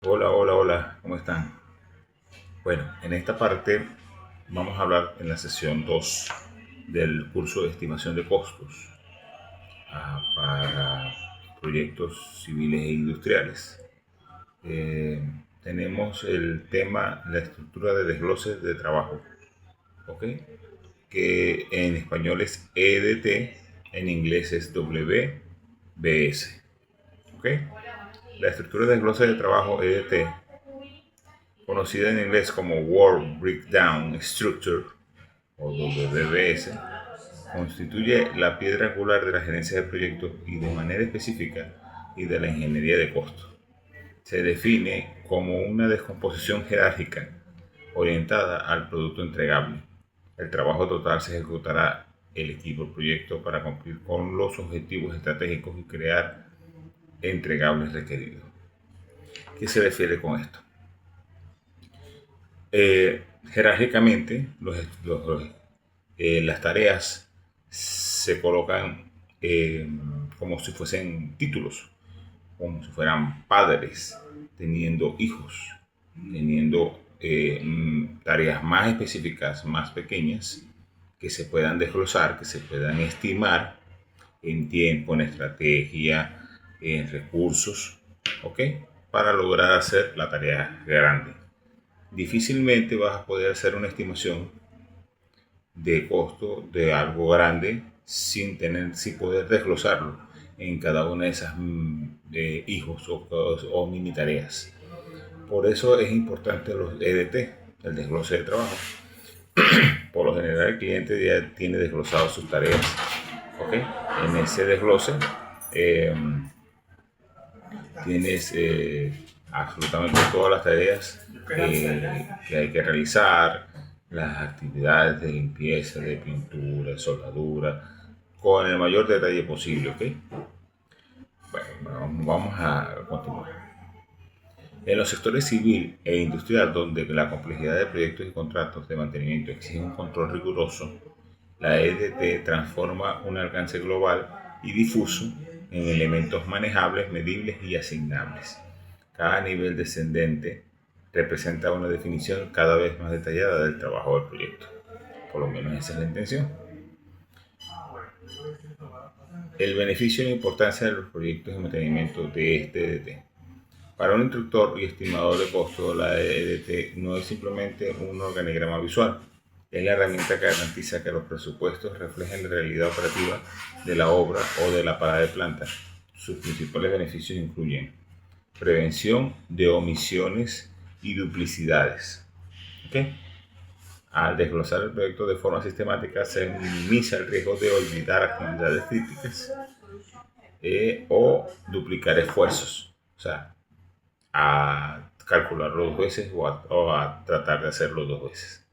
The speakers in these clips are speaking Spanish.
Hola, hola, hola, ¿cómo están? Bueno, en esta parte vamos a hablar en la sesión 2 del curso de estimación de costos para proyectos civiles e industriales. Eh, Tenemos el tema, la estructura de desgloses de trabajo, ¿ok? Que en español es EDT, en inglés es WBS, ¿ok? La estructura de desglose de trabajo EDT, conocida en inglés como Work Breakdown Structure o WBS, constituye la piedra angular de la gerencia de proyectos y de manera específica y de la ingeniería de costos. Se define como una descomposición jerárquica orientada al producto entregable. El trabajo total se ejecutará el equipo del proyecto para cumplir con los objetivos estratégicos y crear entregables requeridos. ¿Qué se refiere con esto? Jerárquicamente, las tareas se colocan como si fuesen títulos, como si fueran padres teniendo hijos, teniendo tareas más específicas, más pequeñas, que se puedan desglosar, que se puedan estimar en tiempo, en estrategia, en recursos, ¿ok? Para lograr hacer la tarea grande. Difícilmente vas a poder hacer una estimación de costo de algo grande sin poder desglosarlo en cada una de esas hijos o mini tareas. Por eso es importante los EDT, el desglose de trabajo. Por lo general el cliente ya tiene desglosado sus tareas, ¿ok? En ese desglose eh, tienes absolutamente todas las tareas que hay que realizar, las actividades de limpieza, de pintura, de soldadura, con el mayor detalle posible, ¿ok? Bueno, vamos a continuar. En los sectores civil e industrial, donde la complejidad de proyectos y contratos de mantenimiento exige un control riguroso, la EDT transforma un alcance global y difuso en elementos manejables, medibles y asignables. Cada nivel descendente representa una definición cada vez más detallada del trabajo del proyecto. Por lo menos esa es la intención. El beneficio y la importancia de los proyectos de mantenimiento de este EDT. Para un instructor y estimador de costos, la EDT no es simplemente un organigrama visual, es la herramienta que garantiza que los presupuestos reflejen la realidad operativa de la obra o de la parada de planta. Sus principales beneficios incluyen prevención de omisiones y duplicidades. ¿Okay? Al desglosar el proyecto de forma sistemática, se minimiza el riesgo de olvidar actividades críticas o duplicar esfuerzos. O sea, a calcularlo dos veces o a tratar de hacerlo dos veces.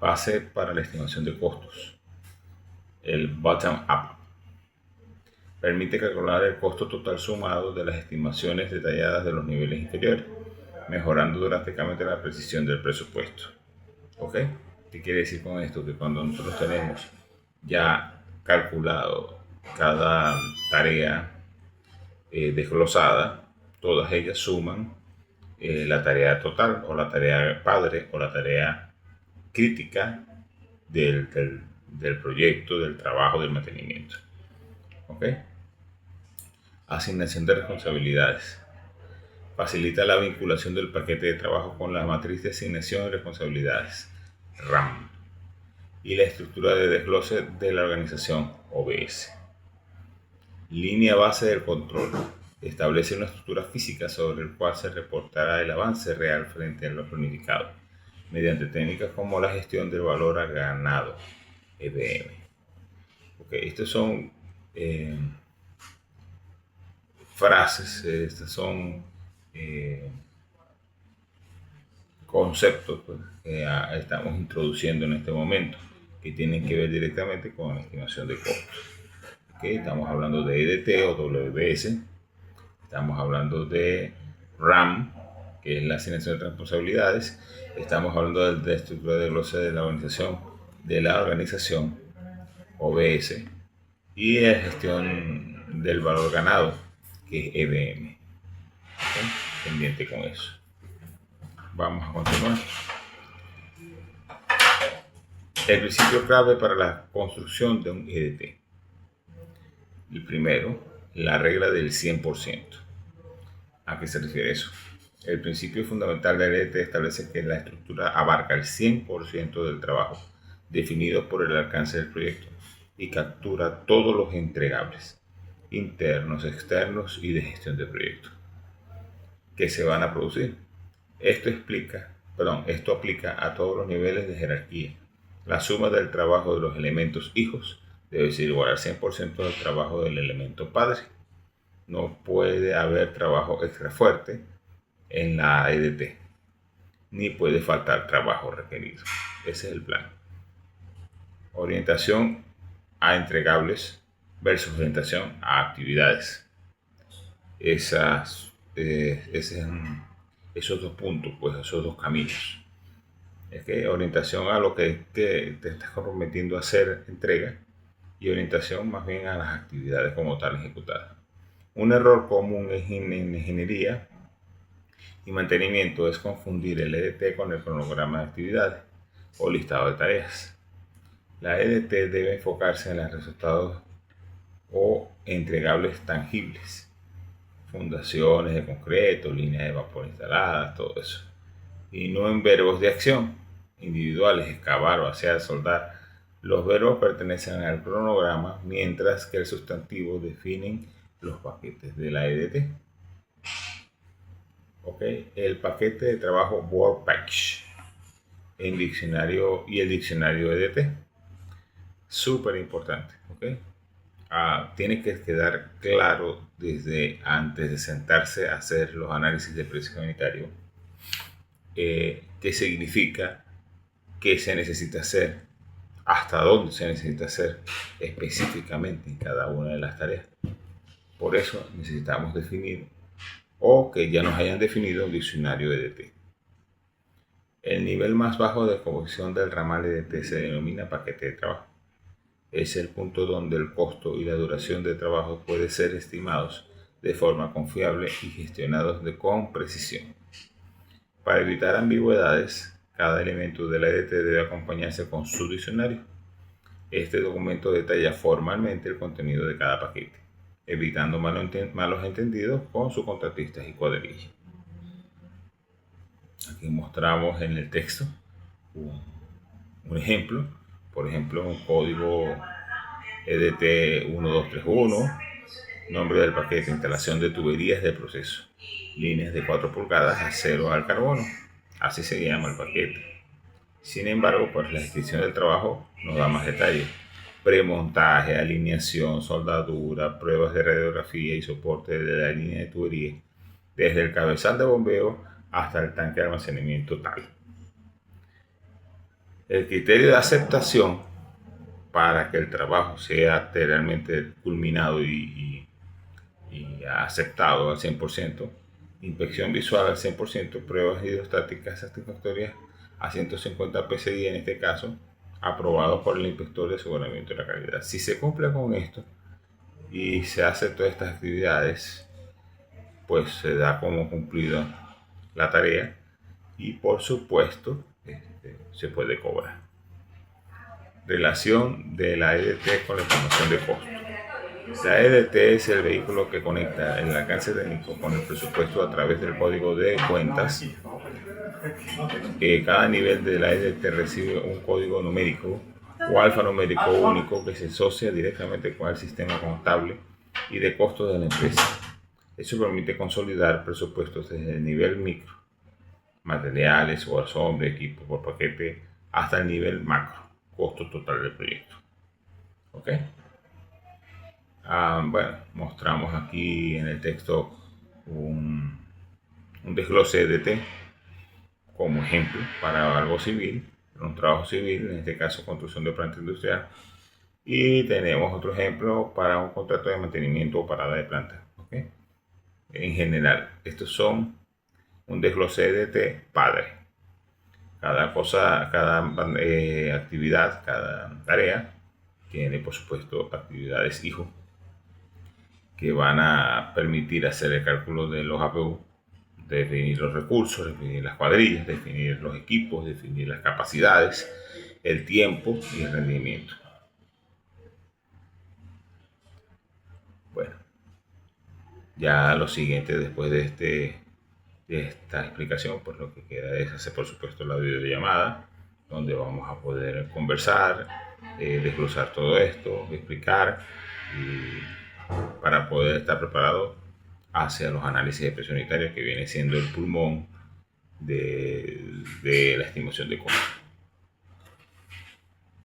Base para la estimación de costos. El bottom-up permite calcular el costo total sumado de las estimaciones detalladas de los niveles inferiores, mejorando drásticamente la precisión del presupuesto. ¿Ok? ¿Qué quiere decir con esto? Que cuando nosotros tenemos ya calculado cada tarea desglosada, todas ellas suman la tarea total o la tarea padre o la tarea crítica del proyecto, del trabajo, del mantenimiento. ¿Ok? Asignación de responsabilidades. Facilita la vinculación del paquete de trabajo con la matriz de asignación de responsabilidades, RAM, y la estructura de desglose de la organización, OBS. Línea base del control. Establece una estructura física sobre la cual se reportará el avance real frente a lo planificado, mediante técnicas como la gestión del valor a ganado, EBM. Okay, estos son eh, frases, estos son eh, conceptos pues, que estamos introduciendo en este momento, que tienen que ver directamente con la estimación de costos. Okay, estamos hablando de EDT o WBS, estamos hablando de RAM, que es la asignación de responsabilidades, estamos hablando de la estructura de glosa de la organización OBS, y la gestión del valor ganado, que es EBM. ¿Okay? pendiente con eso. Vamos a continuar. El principio clave para la construcción de un EDT. El primero, la regla del 100%. ¿A qué se refiere eso? El principio fundamental del EDT establece que la estructura abarca el 100% del trabajo definido por el alcance del proyecto y captura todos los entregables internos, externos y de gestión de proyecto que se van a producir. Esto aplica a todos los niveles de jerarquía. La suma del trabajo de los elementos hijos debe ser igual al 100% del trabajo del elemento padre. No puede haber trabajo extra fuerte en la EDT, ni puede faltar trabajo requerido. Ese es el plan. Orientación a entregables versus orientación a actividades. Esos dos puntos, pues esos dos caminos. Es que orientación a lo que te estás comprometiendo a hacer entrega y orientación más bien a las actividades como tal ejecutadas. Un error común en ingeniería y mantenimiento es confundir el EDT con el cronograma de actividades o listado de tareas. La EDT debe enfocarse en los resultados o entregables tangibles, fundaciones de concreto, líneas de vapor instaladas, todo eso, y no en verbos de acción individuales, excavar, vaciar, soldar. Los verbos pertenecen al cronograma, mientras que el sustantivo definen los paquetes de la EDT. El paquete de trabajo Work Package en diccionario y el diccionario EDT. Súper importante. Tiene que quedar claro desde antes de sentarse a hacer los análisis de precio unitario qué significa, qué se necesita hacer, hasta dónde se necesita hacer específicamente en cada una de las tareas. Por eso necesitamos definir o que ya nos hayan definido un diccionario EDT. El nivel más bajo de composición del ramal EDT se denomina paquete de trabajo. Es el punto donde el costo y la duración de trabajo pueden ser estimados de forma confiable y gestionados con precisión. Para evitar ambigüedades, cada elemento de la EDT debe acompañarse con su diccionario. Este documento detalla formalmente el contenido de cada paquete, evitando malos entendidos con sus contratistas y cuadrillas. Aquí mostramos en el texto un ejemplo, por ejemplo, un código EDT 1231, nombre del paquete, instalación de tuberías de proceso, líneas de 4 pulgadas, acero al carbono, así se llama el paquete. Sin embargo, pues la descripción del trabajo nos da más detalles: premontaje, alineación, soldadura, pruebas de radiografía y soporte de la línea de tubería, desde el cabezal de bombeo hasta el tanque de almacenamiento tal. El criterio de aceptación para que el trabajo sea realmente culminado y aceptado al 100%, inspección visual al 100%, pruebas hidrostáticas satisfactorias a 150 PSI en este caso, aprobado por el inspector de aseguramiento de la calidad. Si se cumple con esto y se hace todas estas actividades, pues se da como cumplida la tarea y por supuesto se puede cobrar. Relación de la EDT con la información de costo. La EDT es el vehículo que conecta el alcance técnico con el presupuesto a través del código de cuentas. Cada nivel de la EDT recibe un código numérico o alfanumérico único que se asocia directamente con el sistema contable y de costos de la empresa. Eso permite consolidar presupuestos desde el nivel micro, materiales, horas hombre, equipo por paquete, hasta el nivel macro, costo total del proyecto. Bueno, mostramos aquí en el texto un desglose EDT como ejemplo para algo civil, un trabajo civil, en este caso construcción de planta industrial, y tenemos otro ejemplo para un contrato de mantenimiento o parada de planta. En general, estos son un desglose EDT padre. Cada actividad, cada tarea tiene por supuesto actividades hijo que van a permitir hacer el cálculo de los APU definir los recursos, definir las cuadrillas, definir los equipos, definir las capacidades, el tiempo y el rendimiento. Bueno, ya lo siguiente después de esta explicación, pues lo que queda es hacer por supuesto la videollamada, donde vamos a poder conversar, desglosar todo esto, explicar, y para poder estar preparado hacia los análisis de presión unitaria, que viene siendo el pulmón de la estimación de costo.